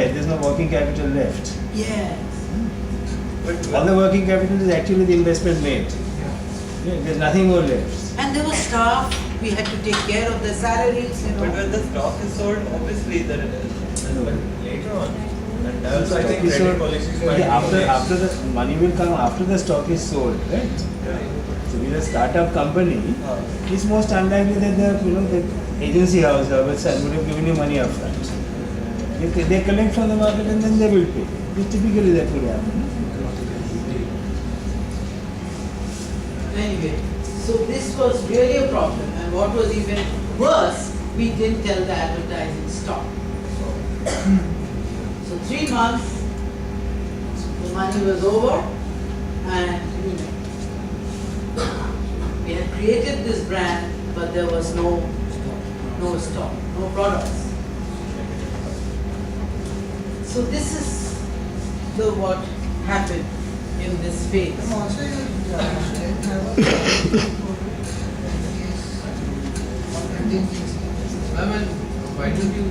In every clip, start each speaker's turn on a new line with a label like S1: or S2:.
S1: head, there's no working capital left.
S2: Yes.
S1: All the working capital is actually the investment made. Yeah, there's nothing more left.
S2: And there was staff, we had to take care of the salaries, you
S3: But
S2: know.
S3: when the stock is sold, obviously there is. But later on, and also I think
S1: Stock is
S3: credit
S1: sold.
S3: policies
S1: Okay,
S3: might
S1: after the money will come after the stock is sold, right? So with a startup company, it's most unlikely that the agency house or website would have given you money upfront. They collect from the market and then they will pay. Typically that will happen.
S2: Anyway, so this was really a problem, and what was even worse, we didn't tell the advertising stop. So 3 months, the money was over, and we had created this brand, but there was no stock, no products. So this is what happened in this phase.
S4: Why don't you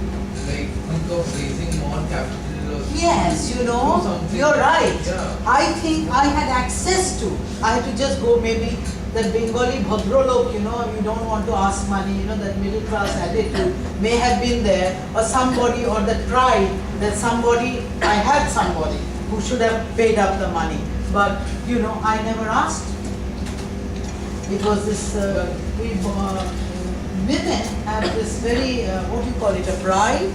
S4: think of raising more capital? Or
S2: Yes,
S4: do something?
S2: you're right.
S4: Yeah.
S2: I think I had access to. I had to just go maybe that Bengali Bhadralok, you don't want to ask money, that middle class attitude may have been there, or somebody, or the pride that I had somebody who should have paid up the money. But, I never asked. It was this, women have this very, what do you call it, a pride?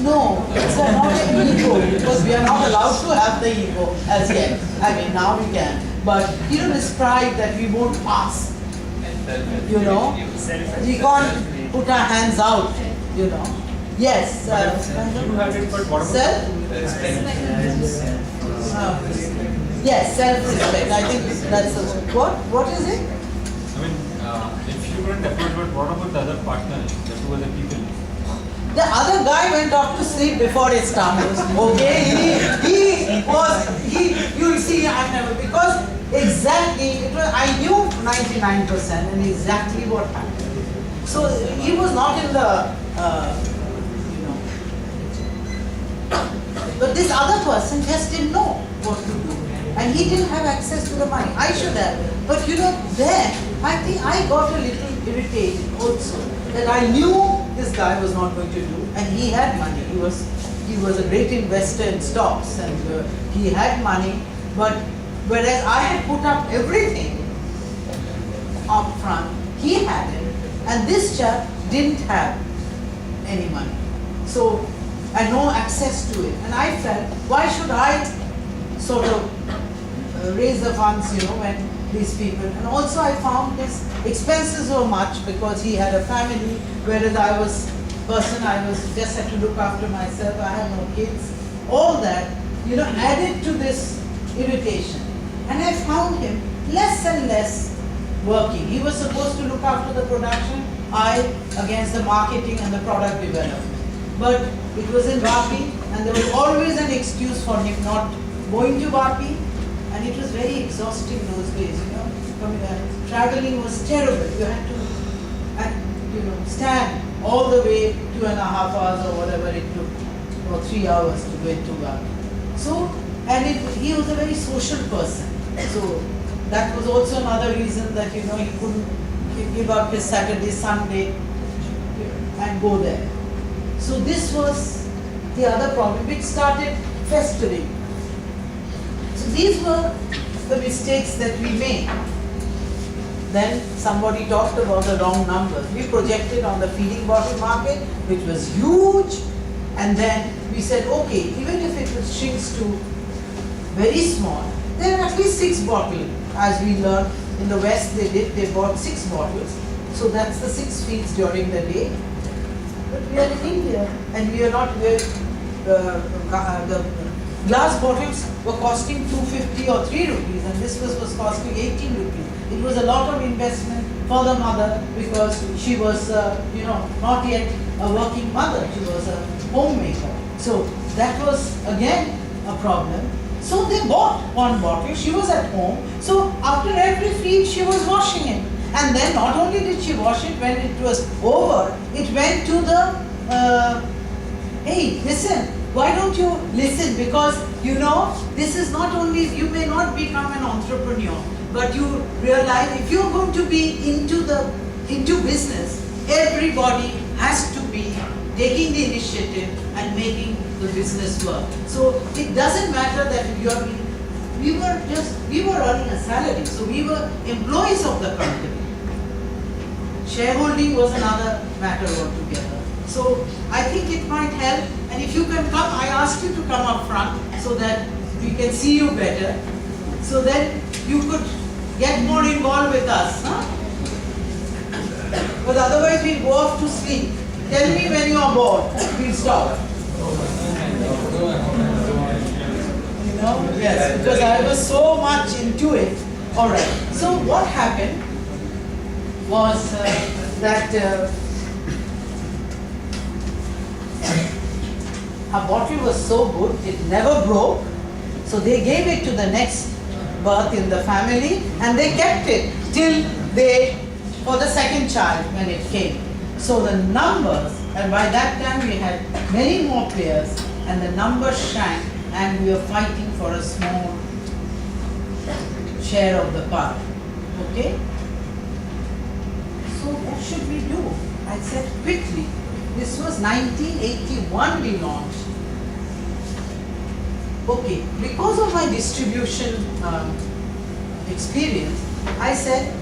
S2: No, it's not an ego, because we are not allowed to have the ego as yet. I mean, now we can. But, this pride that we won't pass. We can't put our hands out, Yes.
S5: You had it, but what about
S2: Self? Yes, self-respect. I think that's the word. What is it?
S5: I mean, if you weren't afford, but what about the other partners, the two other people?
S2: The other guy went off to sleep before it started. Okay, you'll see, because exactly, I knew 99% and exactly what happened. So he was not in the, but this other person just didn't know what to do. And he didn't have access to the money. I should have. But then I think I got a little irritated also that I knew this guy was not going to do, and he had money. He was a great investor in stocks, and he had money. But whereas I had put up everything up front, he had it, and this chap didn't have any money. So I had no access to it, and I felt, why should I sort of raise the funds, when these people, and also I found his expenses were much because he had a family, whereas I just had to look after myself, I had no kids, all that, added to this irritation. And I found him less and less working. He was supposed to look after the production, I against the marketing and the product development. But it was in Vapi, and there was always an excuse for him not going to Vapi, and it was very exhausting those days, Traveling was terrible. You had to, stand all the way 2.5 hours or whatever it took, or 3 hours to go into Vapi. So, he was a very social person. So, that was also another reason that, he couldn't give up his Saturday, Sunday, and go there. So this was the other problem, which started festering. So these were the mistakes that we made. Then somebody talked about the wrong numbers. We projected on the feeding bottle market, which was huge, and then we said, okay, even if it shrinks to very small, there are at least 6 bottles. As we learned in the West, they bought 6 bottles. So that's the 6 feeds during the day. But we are in India, and we are not where the glass bottles were costing 250 or 3 rupees, and this was costing 18 rupees. It was a lot of investment for the mother because she was, not yet a working mother. She was a homemaker. So that was again a problem. So they bought 1 bottle. She was at home. So after every feed, she was washing it. And then not only did she wash it, when it was over, it went to the listen, why don't you listen? Because you know, this is not only, you may not become an entrepreneur, but you realize if you're going to be into business, everybody has to be taking the initiative and making the business work. So it doesn't matter that we were earning a salary, so we were employees of the company. Shareholding was another matter altogether. So I think it might help, and if you can come, I ask you to come up front so that we can see you better, so that you could get more involved with us. Huh? But otherwise we'll go off to sleep. Tell me when you are bored, we'll stop. You know? Yes, because I was so much into it. Alright, so what happened was that our bottle was so good, it never broke. So they gave it to the next birth in the family, and they kept it till for the second child when it came. So the numbers, and by that time we had many more players, and the numbers shrank, and we were fighting for a small share of the pie. Okay? So what should we do? I said quickly. This was 1981 we launched. Okay, because of my distribution experience, I said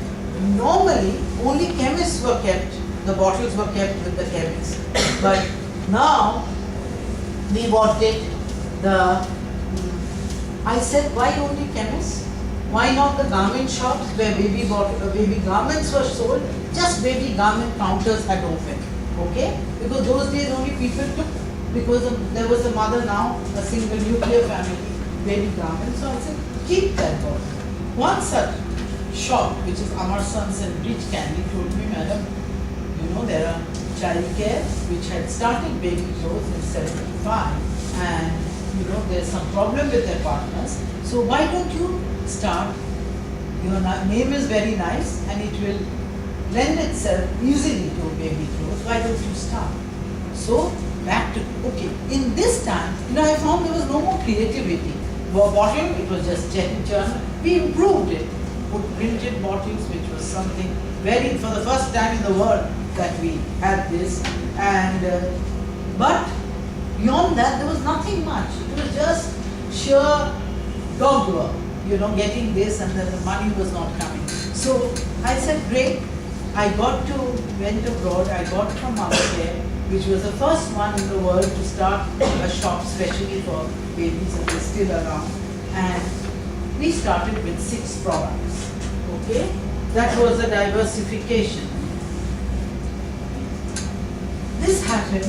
S2: normally only chemists were kept, the bottles were kept with the chemists. But now we wanted I said, why only chemists? Why not the garment shops where baby garments were sold? Just baby garment counters had opened, okay? Because those days only people took, because there was a mother now, a single nuclear family, baby garments. So I said, keep that bottle. One such shop, which is Amarsons and Rich Candy, told me, madam, you know, there are child care which had started baby clothes in 75, and you know, there's some problem with their partners. So why don't you start? Your name is very nice and it will lend itself easily to baby clothes. Why don't you start? So back to, okay, in this time, you know, I found there was no more creativity. Bottle, it was just journal. We improved it, put printed bottles, which was something very, for the first time in the world that we had this. And but beyond that, there was nothing much. It was just sheer dog work, you know, getting this, and then the money was not coming. So I said, great. I went abroad. I got from Mothercare, which was the first one in the world to start a shop specially for babies, and they're still around. And we started with 6 products. Okay, that was a diversification. This happened,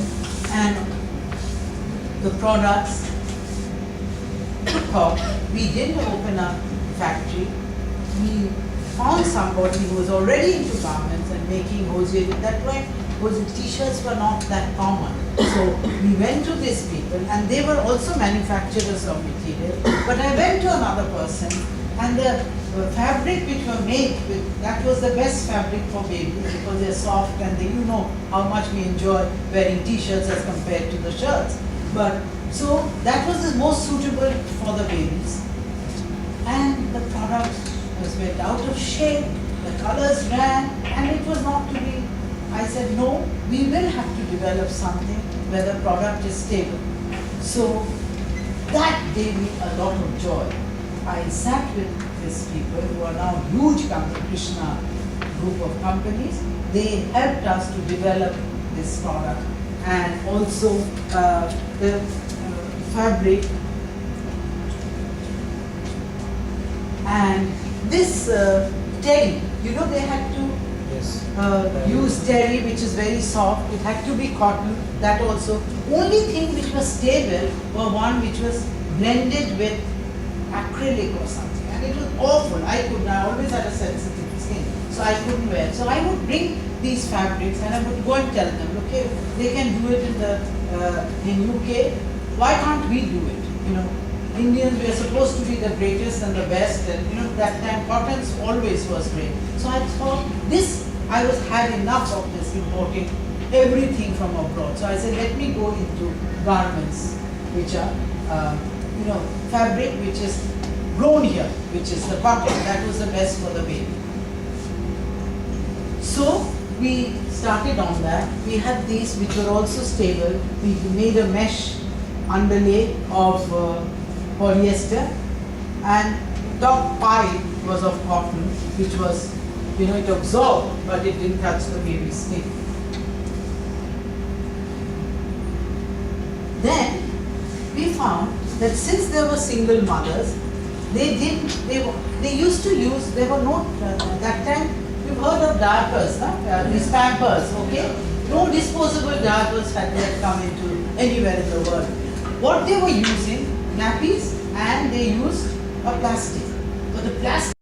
S2: and the products took off. We didn't open a factory. We found somebody who was already into garments and making hosier. At that point, t-shirts were not that common. So we went to these people, and they were also manufacturers of material. But I went to another person, and the fabric which were made with, that was the best fabric for babies because they're soft, and you know how much we enjoy wearing t-shirts as compared to the shirts. But so that was the most suitable for the babies. And the product was went out of shape, the colors ran, and it was not to be. I said, no, we will have to develop something where the product is stable. So that gave me a lot of joy. I sat with these people who are now huge company, Krishna group of companies. They helped us to develop this product, and also the fabric. And this terry, you know, they had to use terry, which is very soft. It had to be cotton. That also. Only thing which was stable were one which was blended with acrylic or something, and it was awful. I always had a sensitive skin, so I couldn't wear it. So I would bring these fabrics, and I would go and tell them, okay, they can do it in UK. Why can't we do it? You know, Indians, we are supposed to be the greatest and the best, and you know, that time cottons always was great. So I thought this, I had enough of this importing everything from abroad. So I said, let me go into garments, which are, fabric which is grown here, which is the cotton. That was the best for the baby. So we started on that. We had these which were also stable. We made a mesh underlay of polyester, and top pipe was of cotton, which was, it absorbed, but it didn't touch the baby's skin. Then we found that since there were single mothers, they used to use, there were no, that time, you've heard of diapers, these Pampers, okay? No disposable diapers had yet come into anywhere in the world. What they were using, nappies, and they used a plastic. So the plastic